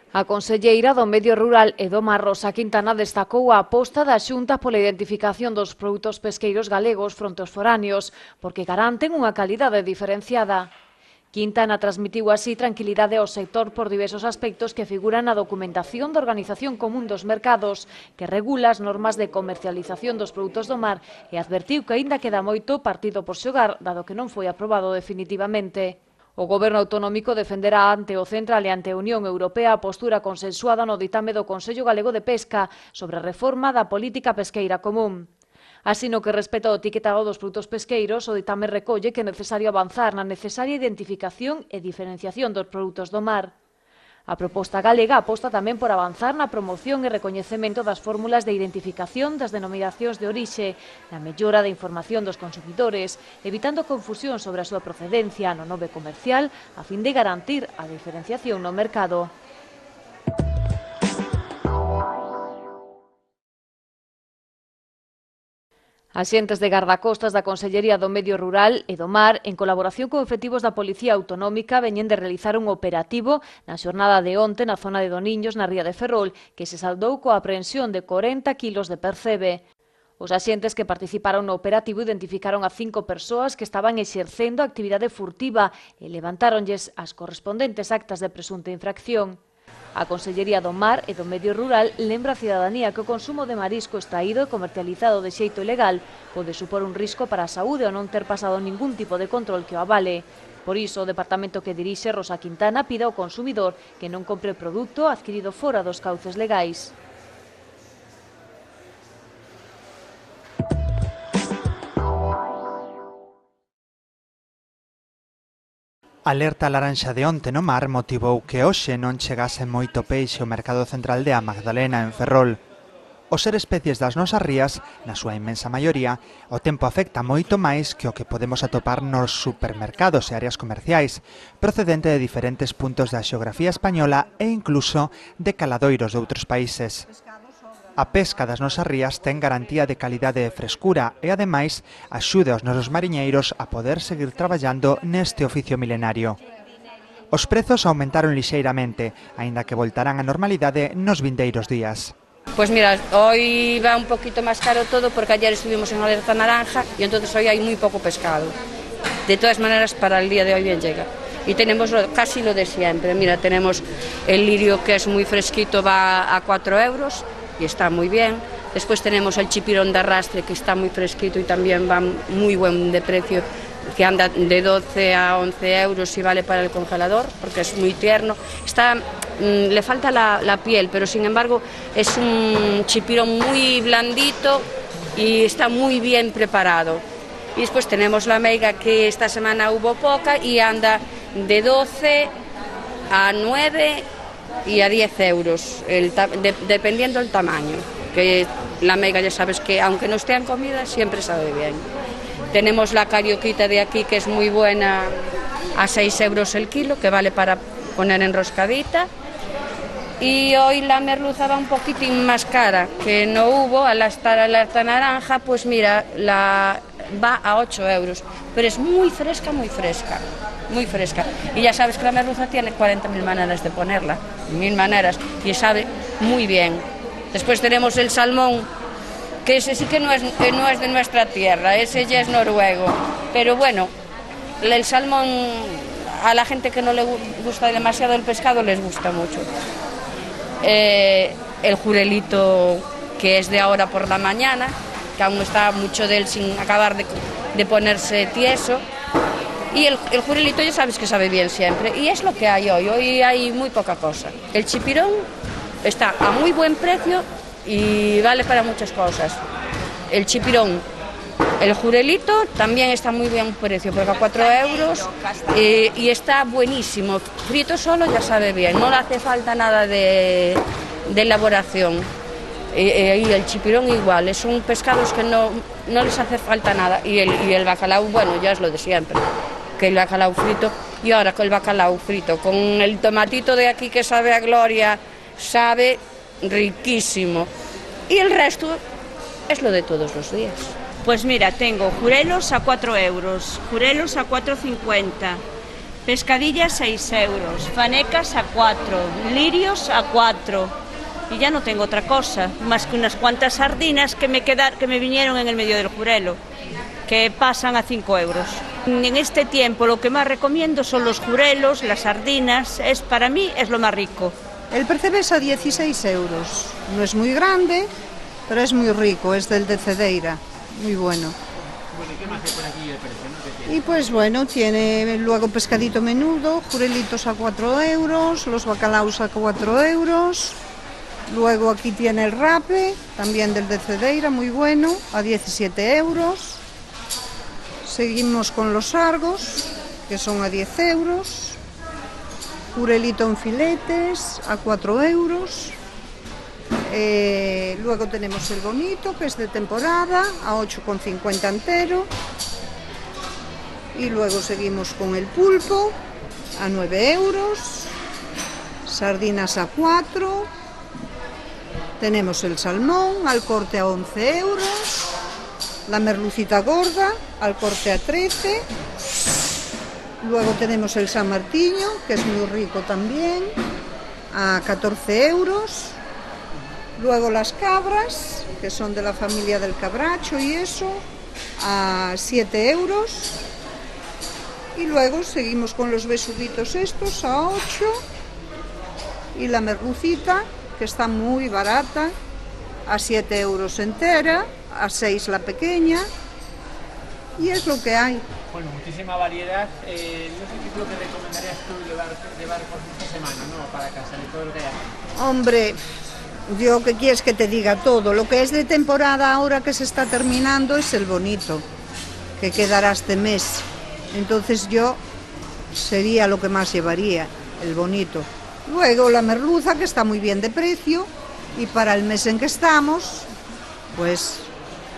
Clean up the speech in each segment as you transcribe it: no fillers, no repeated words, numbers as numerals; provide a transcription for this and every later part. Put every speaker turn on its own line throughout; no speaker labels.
A conselleira do Medio Rural e do Mar, Rosa Quintana, destacou a aposta da Xunta pola identificación dos produtos pesqueiros galegos fronte aos foráneos, porque garanten unha calidade diferenciada. Quintana transmitiu así tranquilidade ao sector por diversos aspectos que figuran na documentación da Organización Común dos Mercados, que regula as normas de comercialización dos produtos do mar, e advertiu que aínda queda moito partido por xogar, dado que non foi aprobado definitivamente. O Goberno autonómico defenderá ante o Central e ante a Unión Europea a postura consensuada no ditame do Consello Galego de Pesca sobre a reforma da política pesqueira común. Así, no que respecta ao etiquetado dos produtos pesqueiros, o ditame recolle que é necesario avanzar na necesaria identificación e diferenciación dos produtos do mar. A proposta galega aposta tamén por avanzar na promoción e recoñecemento das fórmulas de identificación das denominacións de orixe, na mellora da información dos consumidores, evitando confusión sobre a súa procedencia no nome comercial a fin de garantir a diferenciación no mercado. Axentes de gardacostas da Consellería do Medio Rural e do Mar, en colaboración con efectivos da Policía Autonómica, veñen de realizar un operativo na xornada de onte na zona de Doniños, na ría de Ferrol, que se saldou coa aprehensión de 40 kilos de percebe. Os axentes que participaron no operativo identificaron a 5 persoas que estaban exercendo actividade furtiva e levantáronlles as correspondentes actas de presunta infracción. A Consellería do Mar e do Medio Rural lembra a cidadanía que o consumo de marisco extraído e comercializado de xeito ilegal pode supor un risco para a saúde ao non ter pasado ningún tipo de control que o avale. Por iso, o departamento que dirixe, Rosa Quintana, pide ao consumidor que non compre produto adquirido fora dos cauces legais.
A alerta laranxa de onte no mar motivou que hoxe non chegase moito peixe ao mercado central de A Magdalena, en Ferrol. Ao ser especies das nosas rías, na súa inmensa maioría, o tempo afecta moito máis que o que podemos atopar nos supermercados e áreas comerciais, procedente de diferentes puntos da xeografía española e incluso de caladoiros de outros países. A pesca das nosas rías ten garantía de calidade e frescura e, ademais, axuda aos nosos mariñeiros a poder seguir traballando neste oficio milenario. Os prezos aumentaron lixeiramente, aínda que voltarán á normalidade nos vindeiros días.
Pues mira, hoy va un poquito más caro todo porque ayer estuvimos en alerta naranja y entonces hoy hay muy poco pescado. De todas maneras, para el día de hoy bien llega. Y tenemos casi lo de siempre. Mira, tenemos el lirio que es muy fresquito, va a 4 euros. Y está muy bien. Después tenemos el chipirón de arrastre, que está muy fresquito y también va muy buen de precio, que anda de 12 a 11 euros y vale para el congelador, porque es muy tierno. Le falta la piel, pero sin embargo es un chipirón muy blandito y está muy bien preparado. Y después tenemos la meiga, que esta semana hubo poca y anda de 12 a 9 y a 10 euros, dependiendo del tamaño, que la mega ya sabes que aunque no esté en comida siempre sabe bien. Tenemos la carioquita de aquí, que es muy buena, a 6 euros el kilo, que vale para poner enroscadita. Y hoy la merluza va un poquitín más cara, que no hubo, al estar alerta naranja, pues mira, va a 8 euros, pero es muy fresca, muy fresca. Muy fresca. Y ya sabes que la merluza tiene 40.000 maneras de ponerla, 1000 maneras, y sabe muy bien. Después tenemos el salmón, que ese sí que no es de nuestra tierra, ese ya es noruego. Pero bueno, el salmón, a la gente que no le gusta demasiado el pescado, les gusta mucho. El jurelito, que es de ahora por la mañana, que aún está mucho de él sin acabar de ponerse tieso. Y el jurelito ya sabes que sabe bien siempre, y es lo que hay hoy hay muy poca cosa. El chipirón está a muy buen precio y vale para muchas cosas. El chipirón, el jurelito también está muy bien precio, porque a 4 euros y está buenísimo. Frito solo ya sabe bien, no le hace falta nada de elaboración. Y el chipirón igual, son pescados que no les hace falta nada. Y el bacalao, bueno, ya es lo de siempre, que el bacalao frito, y ahora con el bacalao frito, con el tomatito de aquí que sabe a gloria, sabe riquísimo. Y el resto es lo de todos los días.
Pues mira, tengo jurelos a 4 euros, jurelos a 4,50, Pescadillas 6 euros, fanecas a 4, lirios a 4. Y ya no tengo otra cosa, más que unas cuantas sardinas que me vinieron en el medio del jurelo, que pasan a 5 euros. En este tiempo lo que más recomiendo son los jurelos, las sardinas, para mí es lo más rico.
El percebes a 16 euros, no es muy grande, pero es muy rico, es del de Cedeira, muy bueno.
Bueno, ¿y qué más hay por aquí el precio, no? ¿Qué tiene?
Y pues bueno, tiene luego pescadito menudo, jurelitos a 4 euros, los bacalaos a 4 euros. Luego aquí tiene el rape, también del de Cedeira, muy bueno, a 17 euros. Seguimos con los sargos, que son a 10 euros. Jurelito en filetes, a 4 euros. Luego tenemos el bonito, que es de temporada, a 8,50 entero. Y luego seguimos con el pulpo, a 9 euros. Sardinas a 4. Tenemos el salmón al corte a 11 euros, la merlucita gorda al corte a 13, luego tenemos el San Martiño, que es muy rico también, a 14 euros, luego las cabras, que son de la familia del cabracho y eso, a 7 euros, y luego seguimos con los besuguitos estos a 8, y la merlucita, que está muy barata, a 7 euros entera, a 6 la pequeña, y es lo que hay.
Bueno, muchísima variedad. No sé qué es lo que recomendarías tú llevar por esta semana, ¿no? Para casa, de todo lo que hay.
Hombre, yo qué quieres que te diga todo. Lo que es de temporada ahora que se está terminando es el bonito, que quedará este mes. Entonces yo sería lo que más llevaría, el bonito. Luego la merluza, que está muy bien de precio, y para el mes en que estamos, pues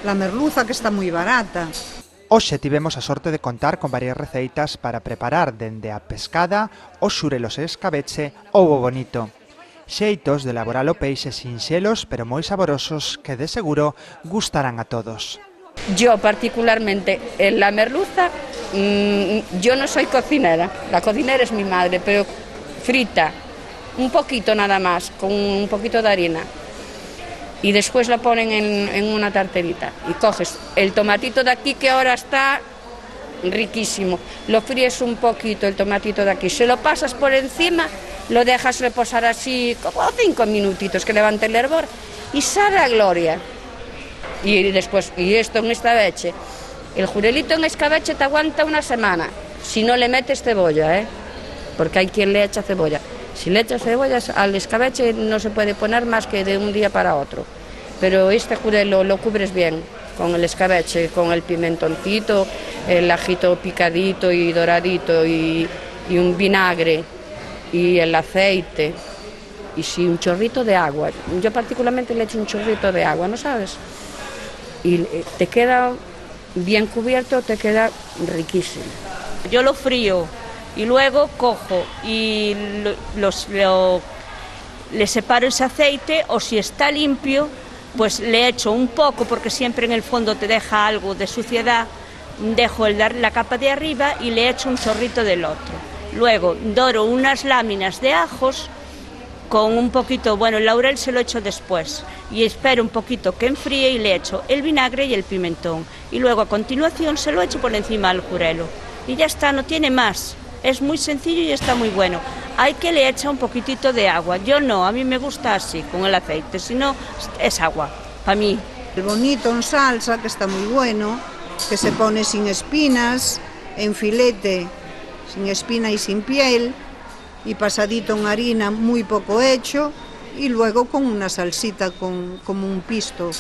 la merluza, que está muy barata.
Hoxe tivemos a sorte de contar con varias receitas para preparar dende a pescada, os xurelos e escabeche ou o bonito. Xeitos de elaborar o peixe sinxelos pero moi saborosos que de seguro gustarán a todos.
Yo particularmente en la merluza, yo no soy cocinera, la cocinera es mi madre, pero frita, un poquito nada más, con un poquito de harina, y después la ponen en una tarterita y coges el tomatito de aquí, que ahora está riquísimo, lo fríes un poquito el tomatito de aquí, se lo pasas por encima, lo dejas reposar así como 5 minutitos, que levante el hervor, y sabe a gloria. Y después, y esto en escabeche, el jurelito en escabeche te aguanta una semana, si no le metes cebolla, porque hay quien le echa cebolla. Si le echas cebollas al escabeche no se puede poner más que de un día para otro, pero este jurelo lo cubres bien con el escabeche, con el pimentoncito, el ajito picadito y doradito y un vinagre y el aceite y sí, un chorrito de agua. Yo particularmente le echo un chorrito de agua, ¿no sabes? Y te queda bien cubierto, te queda riquísimo.
Yo lo frío y luego cojo y le separo ese aceite, o si está limpio, pues le echo un poco, porque siempre en el fondo te deja algo de suciedad, dejo la capa de arriba y le echo un chorrito del otro. Luego doro unas láminas de ajos con un poquito, bueno, el laurel se lo echo después, y espero un poquito que enfríe y le echo el vinagre y el pimentón, y luego a continuación se lo echo por encima al jurelo. Y ya está, no tiene más. Es muy sencillo y está muy bueno. Hay que le echa un poquitito de agua. Yo no, a mí me gusta así, con el aceite, si no es agua, para mí.
El bonito en salsa, que está muy bueno, que se pone sin espinas, en filete, sin espina y sin piel, y pasadito en harina, muy poco hecho, y luego con una salsita como un pisto,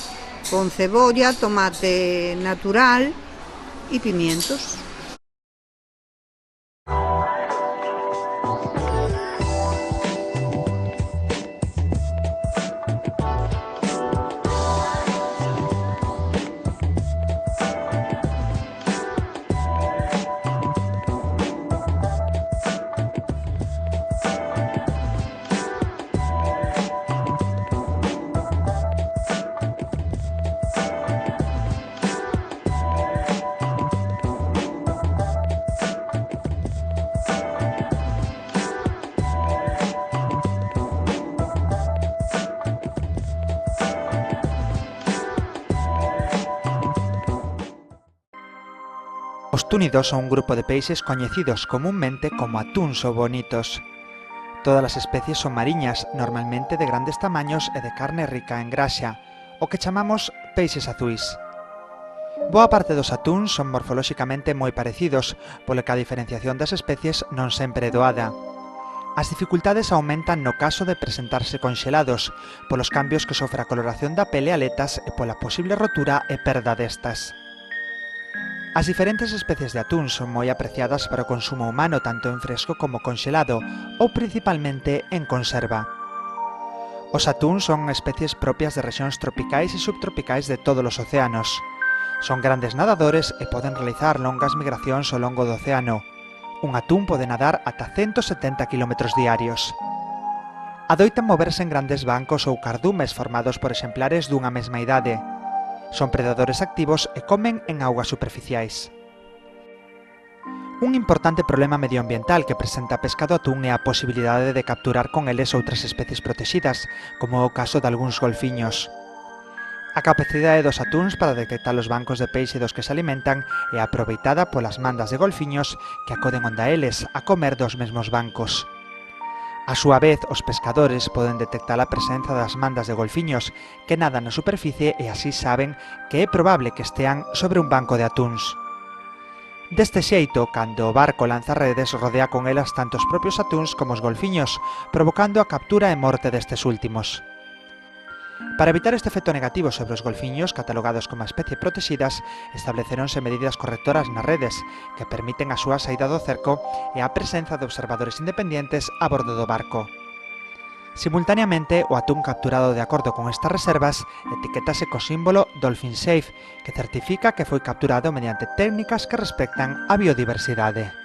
con cebolla, tomate natural y pimientos.
Os túnidos son un grupo de peixes coñecidos comúnmente como atúns ou bonitos. Todas as especies son mariñas, normalmente de grandes tamaños e de carne rica en graxa, o que chamamos peixes azuis. Boa parte dos atúns son morfolóxicamente moi parecidos, polo que a diferenciación das especies non sempre é doada. As dificultades aumentan no caso de presentarse conxelados, polos cambios que sofre a coloración da pele e aletas e pola posible rotura e perda destas. As diferentes especies de atún son moi apreciadas para o consumo humano tanto en fresco como conxelado, ou principalmente en conserva. Os atúns son especies propias de rexións tropicais e subtropicais de todos os océanos. Son grandes nadadores e poden realizar longas migracións ao longo do océano. Un atún pode nadar ata 170 km diarios. Adoitan moverse en grandes bancos ou cardumes formados por exemplares dunha mesma idade. Son predadores activos e comen en augas superficiais. Un importante problema medioambiental que presenta a pesca do atún é a posibilidade de capturar con eles outras especies protegidas, como o caso de algúns golfiños. A capacidade dos atúns para detectar os bancos de peixe dos que se alimentan é aproveitada polas mandas de golfiños que acoden onda eles a comer dos mesmos bancos. A súa vez, os pescadores poden detectar a presenza das mandas de golfiños que nadan na superficie e así saben que é probable que estean sobre un banco de atúns. Deste xeito, cando o barco lanza redes, rodea con elas tanto os propios atúns como os golfiños, provocando a captura e morte destes últimos. Para evitar este efecto negativo sobre os golfiños, catalogados como especie protexidas, estableceronse medidas correctoras nas redes que permiten a súa saída do cerco e a presenza de observadores independientes a bordo do barco. Simultaneamente, o atún capturado de acordo con estas reservas etiquetase co símbolo Dolphin Safe, que certifica que foi capturado mediante técnicas que respectan a biodiversidade.